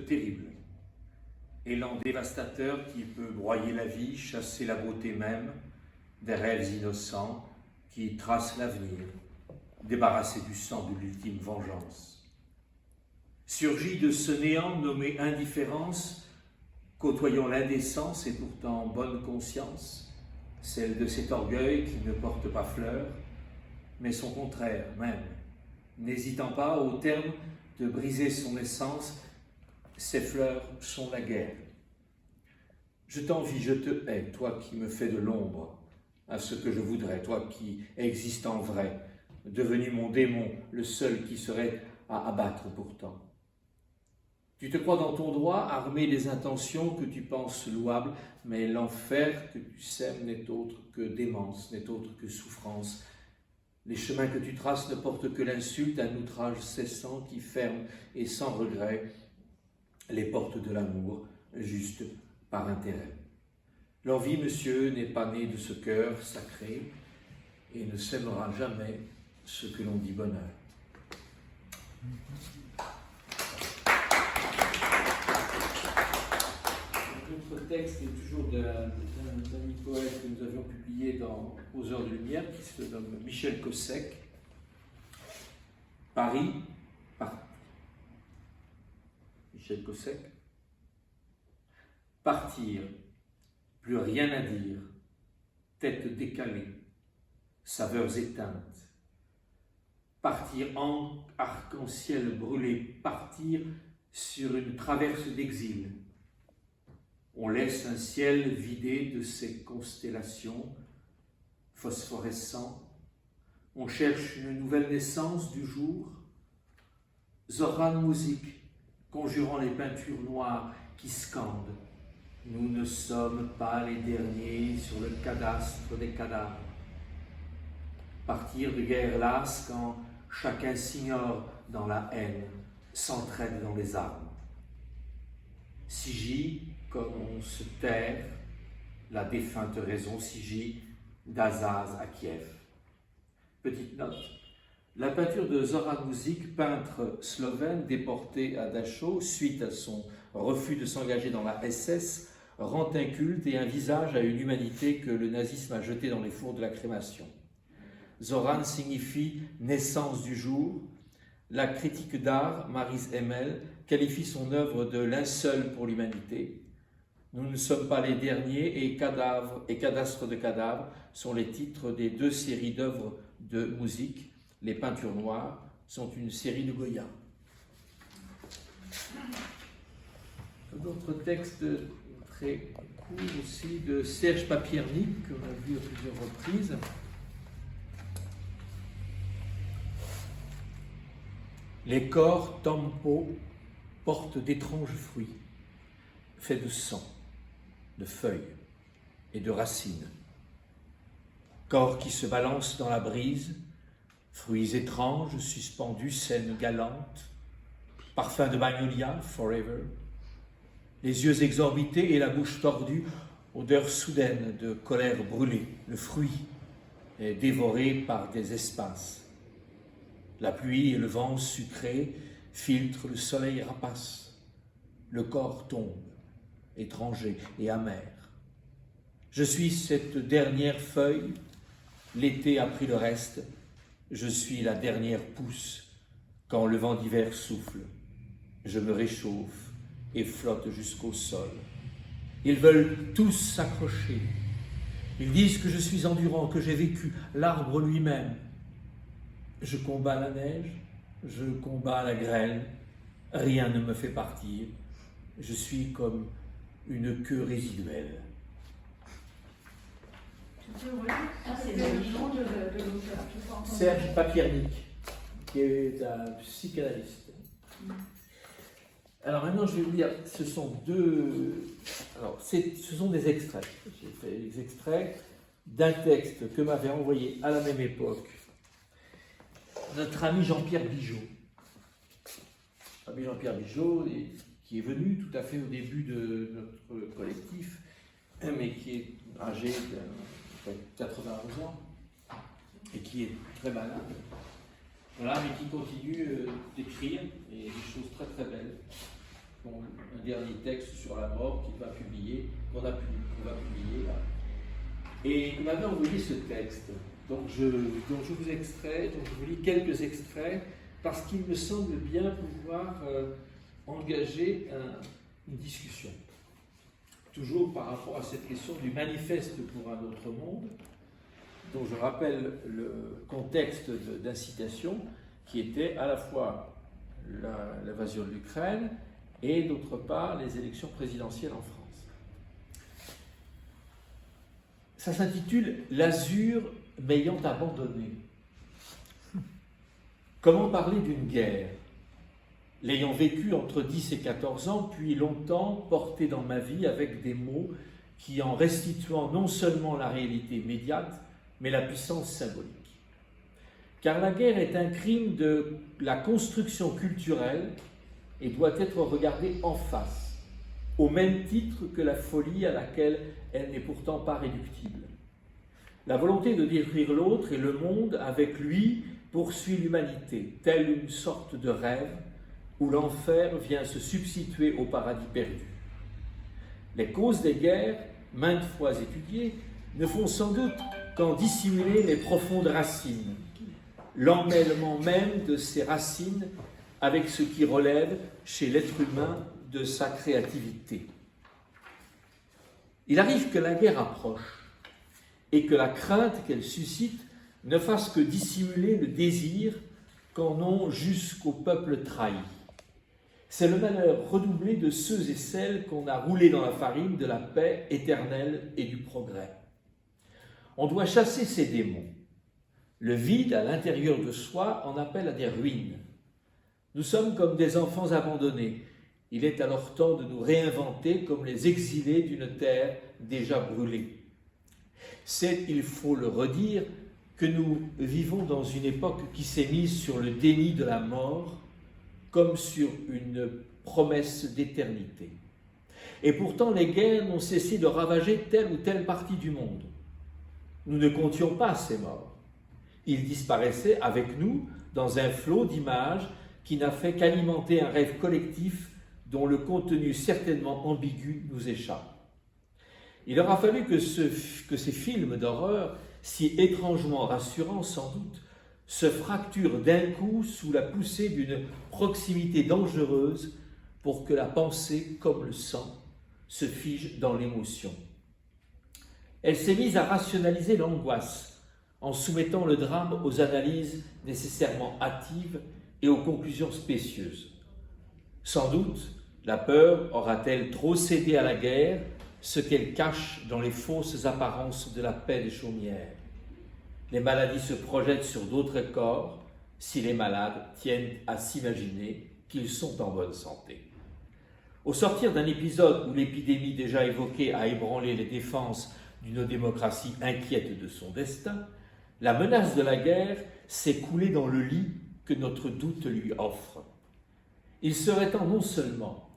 terrible. Élan dévastateur qui peut broyer la vie, chasser la beauté même, des rêves innocents qui tracent l'avenir, débarrassés du sang de l'ultime vengeance. Surgit de ce néant nommé indifférence, côtoyons l'indécence et pourtant bonne conscience, celle de cet orgueil qui ne porte pas fleur, mais son contraire même, n'hésitant pas au terme de briser son essence, ces fleurs sont la guerre. Je t'envie, je te hais, toi qui me fais de l'ombre à ce que je voudrais, toi qui existes en vrai, devenu mon démon, le seul qui serait à abattre pourtant. Tu te crois dans ton droit, armé des intentions que tu penses louables, mais l'enfer que tu sèmes n'est autre que démence, n'est autre que souffrance. Les chemins que tu traces ne portent que l'insulte, un outrage cessant qui ferme et sans regret les portes de l'amour, juste par intérêt. L'envie, monsieur, n'est pas née de ce cœur sacré et ne sèmera jamais ce que l'on dit bonheur. Notre texte est toujours d'un ami poète que nous avions publié dans Aux Heures de Lumière, qui se nomme Michel Cossec. Paris, Michel Cossec. Partir, plus rien à dire, tête décalée, saveurs éteintes. Partir en arc-en-ciel brûlé, partir sur une traverse d'exil. On laisse un ciel vidé de ses constellations phosphorescents. On cherche une nouvelle naissance du jour. Zoran musique, conjurant les peintures noires qui scandent. Nous ne sommes pas les derniers sur le cadastre des cadavres. Partir de guerre lasse quand chacun s'ignore dans la haine, s'entraide dans les armes. Sigis, comme on se terre, la défunte raison Sigis d'Azaz à Kiev. Petite note, la peinture de Zoran Muzic, peintre slovène déporté à Dachau suite à son refus de s'engager dans la SS, rend un culte et un visage à une humanité que le nazisme a jetée dans les fours de la crémation. Zoran signifie naissance du jour. La critique d'art, Maryse Hemmel, qualifie son œuvre de linceul pour l'humanité. Nous ne sommes pas les derniers et Cadavre et Cadastre de cadavres sont les titres des deux séries d'œuvres de musique. Les peintures noires sont une série de Goya. D'autres textes très courts aussi de Serge Papiernik, qu'on a vu à plusieurs reprises. Les corps tempo portent d'étranges fruits, faits de sang, de feuilles et de racines. Corps qui se balancent dans la brise, fruits étranges suspendus, scènes galantes, parfum de magnolia, forever, les yeux exorbités et la bouche tordue, odeur soudaine de colère brûlée, le fruit est dévoré par des espaces. La pluie et le vent sucré filtrent le soleil rapace. Le corps tombe, étranger et amer. Je suis cette dernière feuille, l'été a pris le reste. Je suis la dernière pousse, quand le vent d'hiver souffle. Je me réchauffe et flotte jusqu'au sol. Ils veulent tous s'accrocher. Ils disent que je suis endurant, que j'ai vécu, l'arbre lui-même. Je combats la neige, je combats la grêle, rien ne me fait partir. Je suis comme une queue résiduelle. C'est le nom de l'auteur. Serge Papiernik, qui est un psychanalyste. Alors maintenant, je vais vous dire, ce sont des extraits. J'ai fait des extraits d'un texte que m'avait envoyé à la même époque notre ami Jean-Pierre Bigeot. Jean-Pierre Bigeot, qui est venu tout à fait au début de notre collectif, mais qui est âgé de 91 ans et qui est très malade. Voilà, mais qui continue d'écrire et des choses très très belles. un dernier texte sur la mort qu'on va publier là. Et il m'avait envoyé ce texte. Donc je vous lis quelques extraits, parce qu'il me semble bien pouvoir engager une discussion. Toujours par rapport à cette question du manifeste pour un autre monde, dont je rappelle le contexte d'incitation, qui était à la fois l'invasion de l'Ukraine et d'autre part les élections présidentielles en France. Ça s'intitule « L'azur m'ayant abandonné ». Comment parler d'une guerre, l'ayant vécue entre 10 et 14 ans, puis longtemps portée dans ma vie avec des mots qui, en restituant non seulement la réalité immédiate, mais la puissance symbolique. Car la guerre est un crime de la construction culturelle et doit être regardée en face, au même titre que la folie à laquelle elle n'est pourtant pas réductible. La volonté de détruire l'autre et le monde avec lui poursuit l'humanité, telle une sorte de rêve où l'enfer vient se substituer au paradis perdu. Les causes des guerres, maintes fois étudiées, ne font sans doute qu'en dissimuler les profondes racines, l'emmêlement même de ces racines avec ce qui relève chez l'être humain de sa créativité. Il arrive que la guerre approche et que la crainte qu'elle suscite ne fasse que dissimuler le désir qu'en ont jusqu'au peuple trahi. C'est le malheur redoublé de ceux et celles qu'on a roulés dans la farine de la paix éternelle et du progrès. On doit chasser ces démons. Le vide à l'intérieur de soi en appelle à des ruines. Nous sommes comme des enfants abandonnés. Il est alors temps de nous réinventer comme les exilés d'une terre déjà brûlée. C'est, il faut le redire, que nous vivons dans une époque qui s'est mise sur le déni de la mort comme sur une promesse d'éternité. Et pourtant, les guerres n'ont cessé de ravager telle ou telle partie du monde. Nous ne comptions pas ces morts. Ils disparaissaient avec nous dans un flot d'images qui n'a fait qu'alimenter un rêve collectif dont le contenu certainement ambigu nous échappe. Il aura fallu que ces films d'horreur, si étrangement rassurants sans doute, se fracturent d'un coup sous la poussée d'une proximité dangereuse pour que la pensée, comme le sang, se fige dans l'émotion. Elle s'est mise à rationaliser l'angoisse en soumettant le drame aux analyses nécessairement hâtives et aux conclusions spécieuses. Sans doute, la peur aura-t-elle trop cédé à la guerre, ce qu'elle cache dans les fausses apparences de la paix des chaumières. Les maladies se projettent sur d'autres corps si les malades tiennent à s'imaginer qu'ils sont en bonne santé. Au sortir d'un épisode où l'épidémie déjà évoquée a ébranlé les défenses d'une démocratie inquiète de son destin, la menace de la guerre s'est coulée dans le lit que notre doute lui offre. Il serait temps non seulement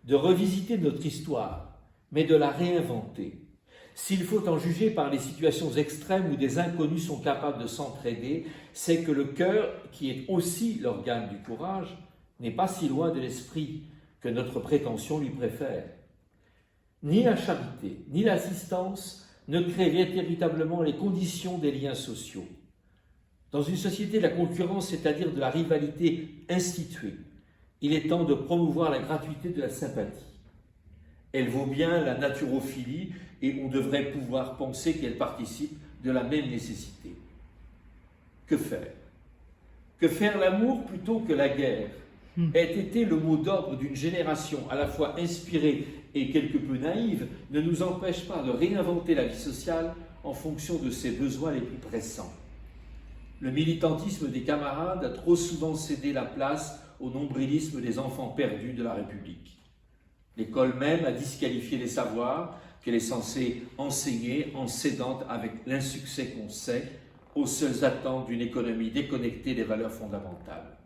de revisiter notre histoire, mais de la réinventer. S'il faut en juger par les situations extrêmes où des inconnus sont capables de s'entraider, c'est que le cœur, qui est aussi l'organe du courage, n'est pas si loin de l'esprit que notre prétention lui préfère. Ni la charité, ni l'assistance ne créent véritablement les conditions des liens sociaux. Dans une société de la concurrence, c'est-à-dire de la rivalité instituée, il est temps de promouvoir la gratuité de la sympathie. Elle vaut bien la naturophilie et on devrait pouvoir penser qu'elle participe de la même nécessité. Que faire ? Que faire l'amour plutôt que la guerre ait été le mot d'ordre d'une génération à la fois inspirée et quelque peu naïve ne nous empêche pas de réinventer la vie sociale en fonction de ses besoins les plus pressants. Le militantisme des camarades a trop souvent cédé la place au nombrilisme des enfants perdus de la République. L'école même a disqualifié les savoirs qu'elle est censée enseigner en cédant avec l'insuccès qu'on sait aux seules attentes d'une économie déconnectée des valeurs fondamentales.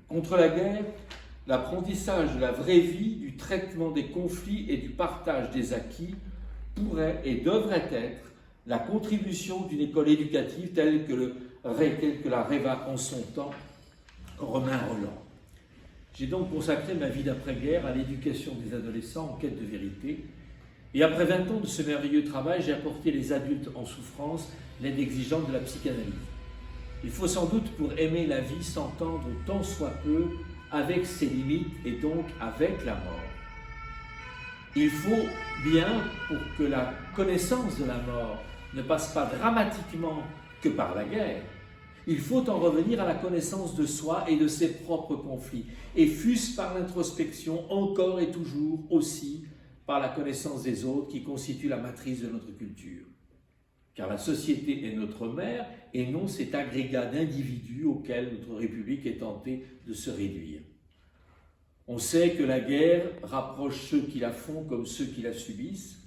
Contre la guerre, l'apprentissage de la vraie vie, du traitement des conflits et du partage des acquis pourrait et devrait être la contribution d'une école éducative telle que la rêva en son temps Romain Rolland. J'ai donc consacré ma vie d'après-guerre à l'éducation des adolescents en quête de vérité. Et après 20 ans de ce merveilleux travail, j'ai apporté les adultes en souffrance l'aide exigeante de la psychanalyse. Il faut sans doute, pour aimer la vie, s'entendre tant soit peu avec ses limites et donc avec la mort. Il faut bien, pour que la connaissance de la mort ne passe pas dramatiquement que par la guerre, il faut en revenir à la connaissance de soi et de ses propres conflits, et fût-ce par l'introspection, encore et toujours aussi par la connaissance des autres qui constitue la matrice de notre culture. Car la société est notre mère et non cet agrégat d'individus auquel notre République est tentée de se réduire. On sait que la guerre rapproche ceux qui la font comme ceux qui la subissent.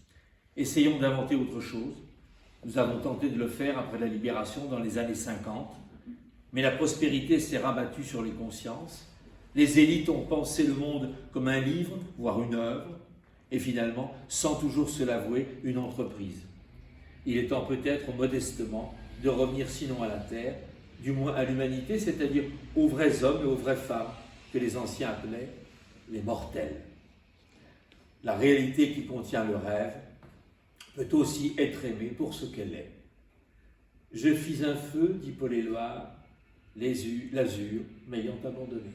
Essayons d'inventer autre chose. Nous avons tenté de le faire après la libération dans les années 50, mais la prospérité s'est rabattue sur les consciences. Les élites ont pensé le monde comme un livre, voire une œuvre, et finalement, sans toujours se l'avouer, une entreprise. Il est temps peut-être modestement de revenir sinon à la terre, du moins à l'humanité, c'est-à-dire aux vrais hommes et aux vraies femmes que les anciens appelaient les mortels. La réalité qui contient le rêve peut aussi être aimée pour ce qu'elle est. Je fis un feu, dit Paul Éluard, l'azur m'ayant abandonné.